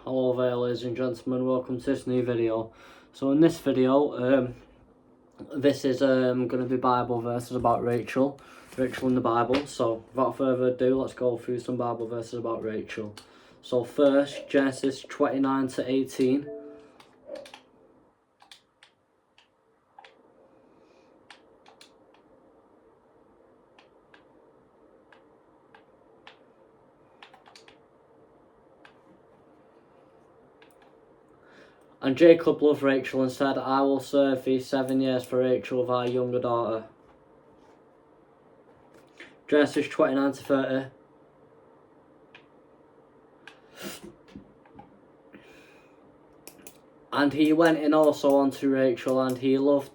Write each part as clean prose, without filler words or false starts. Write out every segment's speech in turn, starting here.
Hello there, ladies and gentlemen, welcome to this new video. So in this video, this is going to be Bible verses about Rachel in the Bible. So without further ado, let's go through some Bible verses about Rachel. So first, Genesis 29 to 18. And Jacob loved Rachel and said, I will serve thee 7 years for Rachel, thy younger daughter. Genesis 29 to 30. And he went in also unto Rachel, and he loved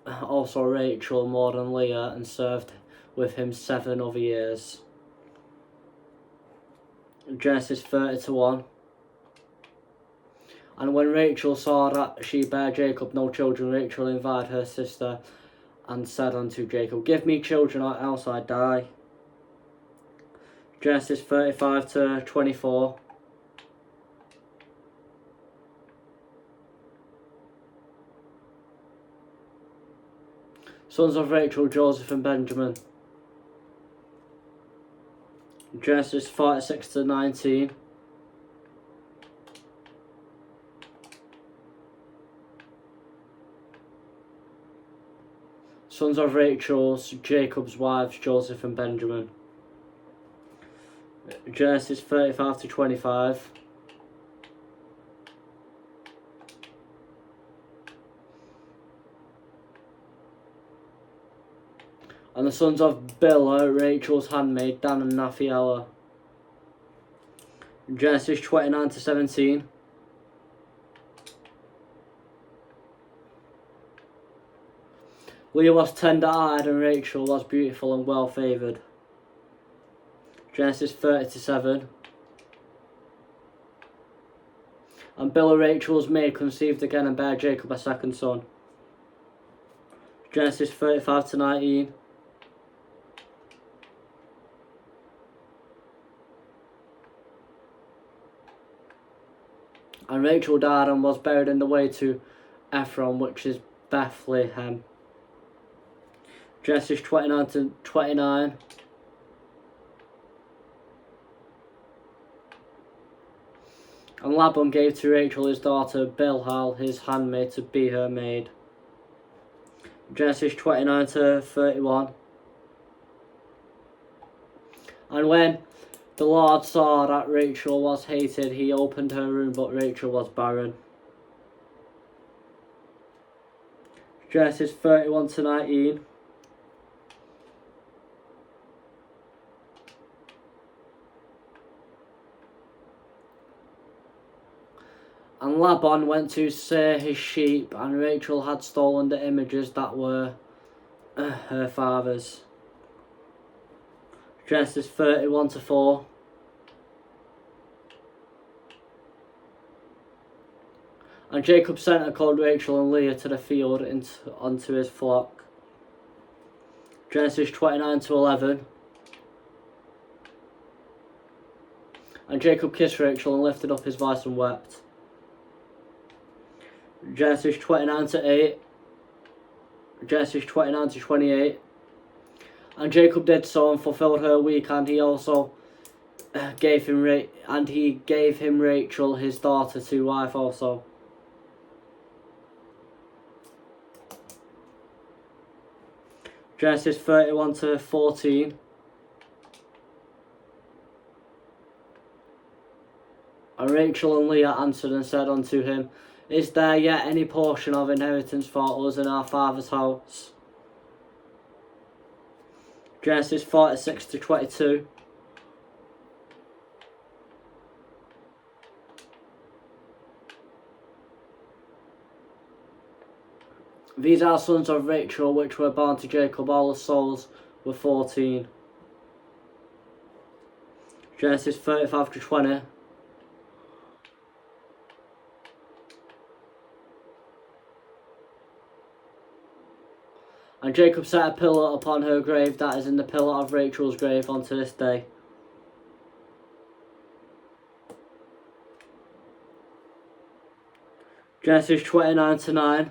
also Rachel more than Leah, and served with him 7 other years. Genesis 30 to 1. And when Rachel saw that she bare Jacob no children, Rachel invited her sister, and said unto Jacob, Give me children, or else I die. Genesis 35 to 24. Sons of Rachel, Joseph and Benjamin. Genesis 46 to 19. Sons of Rachel's, Jacob's wives, Joseph and Benjamin. Genesis 35 to 25. And the sons of Bilhah, Rachel's handmaid, Dan and Naphtali. Genesis 29 to 17. Leah was tender-eyed and Rachel was beautiful and well-favoured. Genesis 30 to 7. And Bilhah, Rachel's maid, conceived again and bare Jacob a second son. Genesis 35 to 19. And Rachel died and was buried in the way to Ephron, which is Bethlehem. Genesis 29 to 29. And Laban gave to Rachel his daughter Bilhah, his handmaid, to be her maid. Genesis 29 to 31. And when the Lord saw that Rachel was hated, he opened her womb, but Rachel was barren. Genesis 31 to 19. And Laban went to shear his sheep, and Rachel had stolen the images that were her father's. Genesis 31 to 4. And Jacob sent and called Rachel and Leah to the field unto his flock. Genesis 29 to 11. And Jacob kissed Rachel and lifted up his voice and wept. Genesis 29 to 8. Genesis 29 to 28. And Jacob did so and fulfilled her week, and he also gave him Rachel his daughter to wife also. Genesis 31 to 14. And Rachel and Leah answered and said unto him, Is there yet any portion of inheritance for us in our father's house? Genesis 46 to 22. These are sons of Rachel which were born to Jacob, all the souls were 14. Genesis 35 to 20. And Jacob set a pillar upon her grave, that is in the pillar of Rachel's grave unto this day. Genesis 29:9.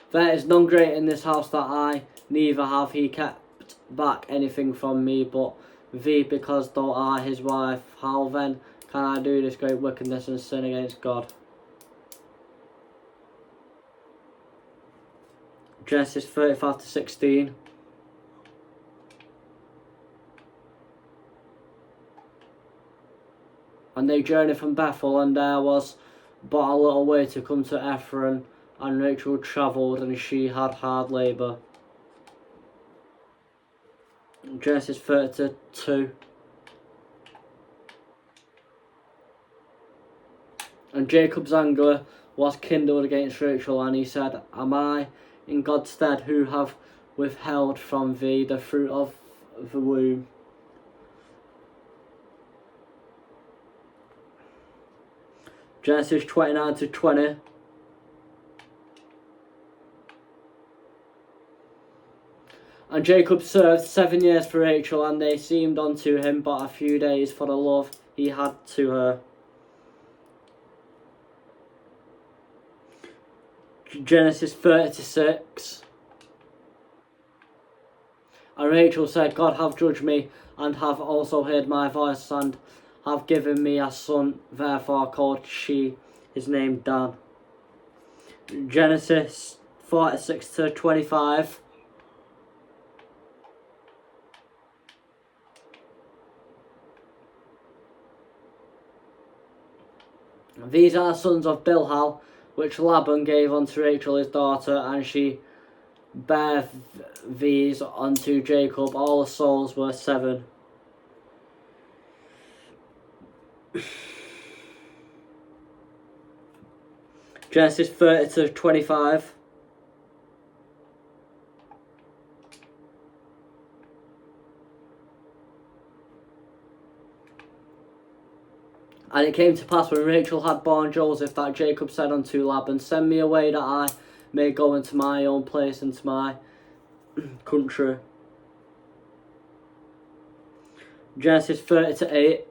There is none great in this house that I, neither have he kept back anything from me but thee, because thou art his wife. How then can I do this great wickedness and sin against God? Genesis 35:16. And they journeyed from Bethel, and there was but a little way to come to Ephron, and Rachel travelled, and she had hard labour. Genesis 32. And Jacob's anger was kindled against Rachel, and he said, Am I in God's stead, who have withheld from thee the fruit of the womb? Genesis 29:20. And Jacob served 7 years for Rachel, and they seemed unto him but a few days for the love he had to her. Genesis 36. And Rachel said, God have judged me, and have also heard my voice, and have given me a son. Therefore called she his name Dan. Genesis 46:25. These are the sons of Bilhah, which Laban gave unto Rachel his daughter, and she bare these unto Jacob. All the souls were 7. Genesis 30:25. And it came to pass when Rachel had borne Joseph, that Jacob said unto Laban, Send me away, that I may go into my own place, into my country. Genesis 30:8.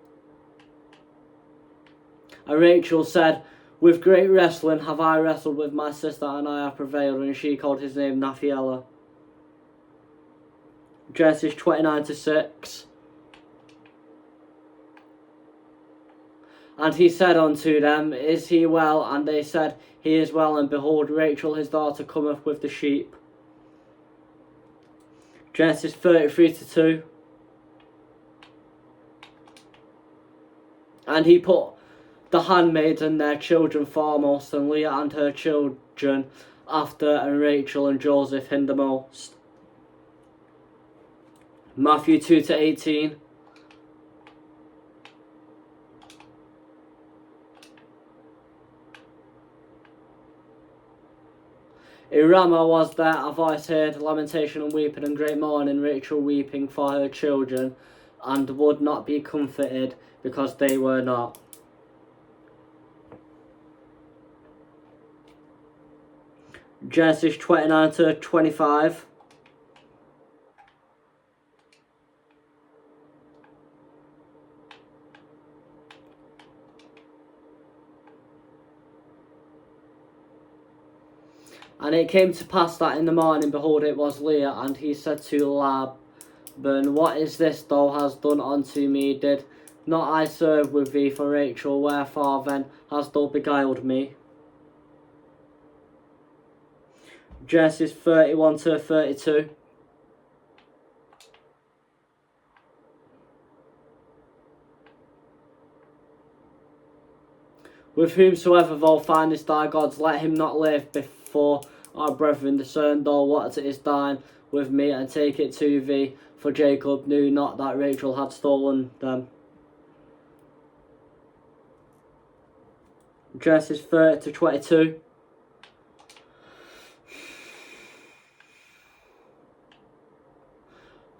And Rachel said, With great wrestling have I wrestled with my sister, and I have prevailed. And she called his name Naphtali. Genesis 29:6. And he said unto them, Is he well? And they said, He is well, and behold, Rachel his daughter cometh with the sheep. Genesis 33:2. And he put the handmaids and their children foremost, and Leah and her children after, and Rachel and Joseph hindermost. Matthew 2:18. In Ramah was there a voice heard, lamentation and weeping and great mourning, Rachel weeping for her children, and would not be comforted, because they were not. Genesis 29:25. And it came to pass that in the morning, behold, it was Leah, and he said to Laban, What is this thou hast done unto me? Did not I serve with thee for Rachel? Wherefore then hast thou beguiled me? Genesis 31:32. With whomsoever thou findest thy gods, let him not live before our brethren. Discern thou what is thine with me, and take it to thee. For Jacob knew not that Rachel had stolen them. Genesis 30:22.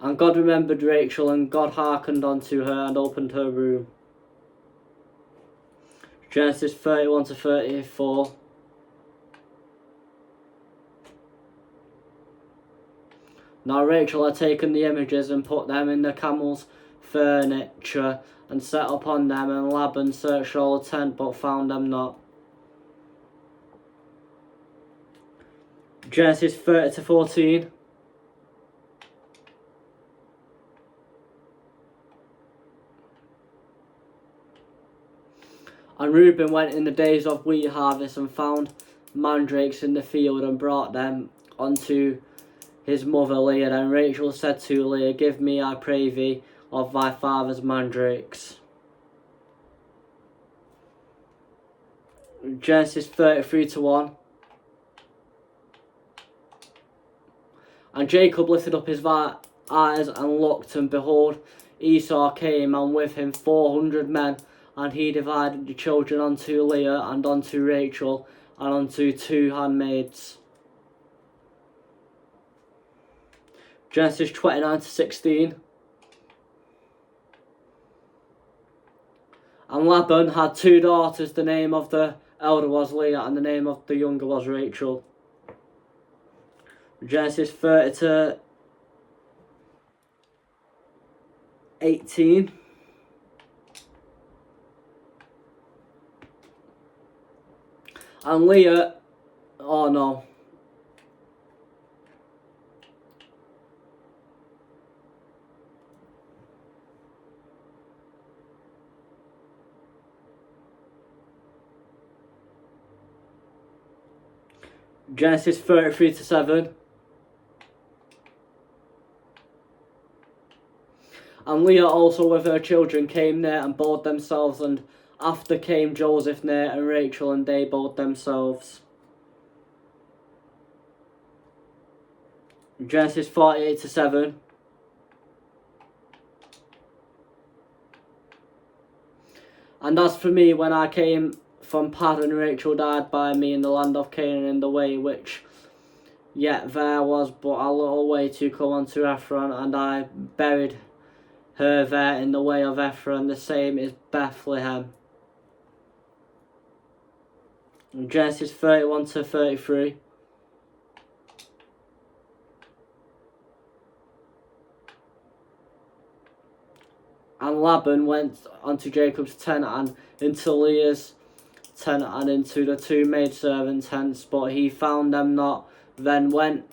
And God remembered Rachel, and God hearkened unto her, and opened her room. Genesis 31:34. Now Rachel had taken the images and put them in the camel's furniture, and set upon them, and Laban searched all the tent, but found them not. Genesis 30-14. And Reuben went in the days of wheat harvest and found mandrakes in the field and brought them unto his mother Leah. And Rachel said to Leah, Give me, I pray thee, of thy father's mandrakes. Genesis 33-1. And Jacob lifted up his eyes and looked, and behold, Esau came, and with him 400 men. And he divided the children unto Leah, and unto Rachel, and unto 2 handmaids. Genesis 29-16. And Laban had 2 daughters. The name of the elder was Leah, and the name of the younger was Rachel. Genesis 30-18. And Leah, oh no. Genesis 33-7. And Leah also with her children came near and bowed themselves, and after came Joseph near and Rachel, and they bowed themselves. Genesis 48-7. And as for me, when I came from Padan, Rachel died by me in the land of Canaan, in the way which yet there was but a little way to come unto Ephron, and I buried her there in the way of Ephron, the same is Bethlehem. Genesis 31-33. And Laban went unto Jacob's tent, and into Leah's tent, and into the 2 maidservants' tents, but he found them not. Then went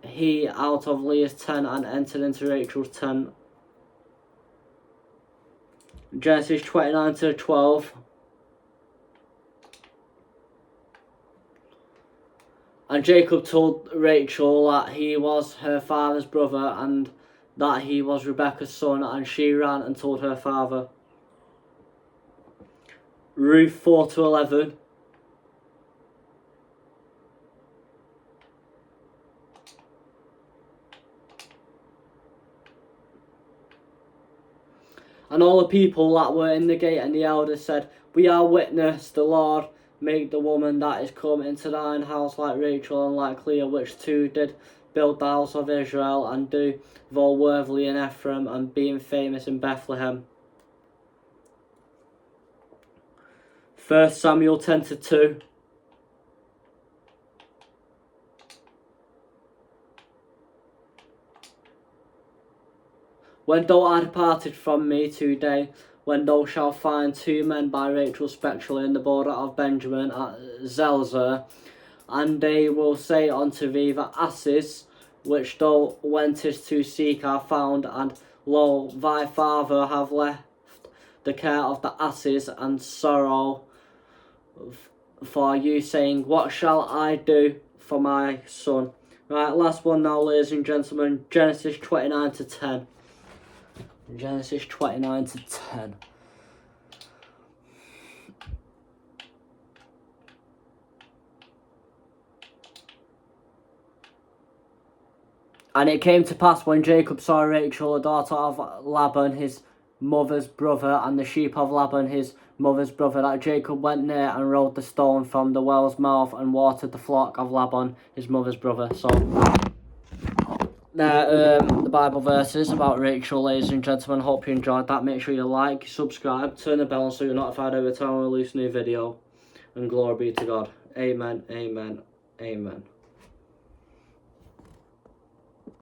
he out of Leah's tent, and entered into Rachel's tent. Genesis 29-12. And Jacob told Rachel that he was her father's brother, and that he was Rebekah's son, and she ran and told her father. Ruth 4-11. And all the people that were in the gate and the elders said, We are witness, the Lord make the woman that is come into thine house like Rachel and like Leah, which 2 did build the house of Israel, and do thou worthily in Ephraim, and being famous in Bethlehem. 1 Samuel 10-2. When thou art departed from me today, when thou shalt find 2 men by Rachel spectrally in the border of Benjamin at Zelzah, and they will say unto thee, The asses which thou wentest to seek are found, and lo, thy father have left the care of the asses, and sorrow for you, saying, What shall I do for my son? Right, last one now, ladies and gentlemen, Genesis 29-10. Genesis 29-10. And it came to pass when Jacob saw Rachel, the daughter of Laban, his mother's brother, and the sheep of Laban, his mother's brother, that Jacob went near and rolled the stone from the well's mouth and watered the flock of Laban, his mother's brother. So, there, the Bible verses about Rachel, ladies and gentlemen. Hope you enjoyed that. Make sure you like, subscribe, turn the bell so you're notified every time I release a new video. And glory be to God. Amen, amen, amen.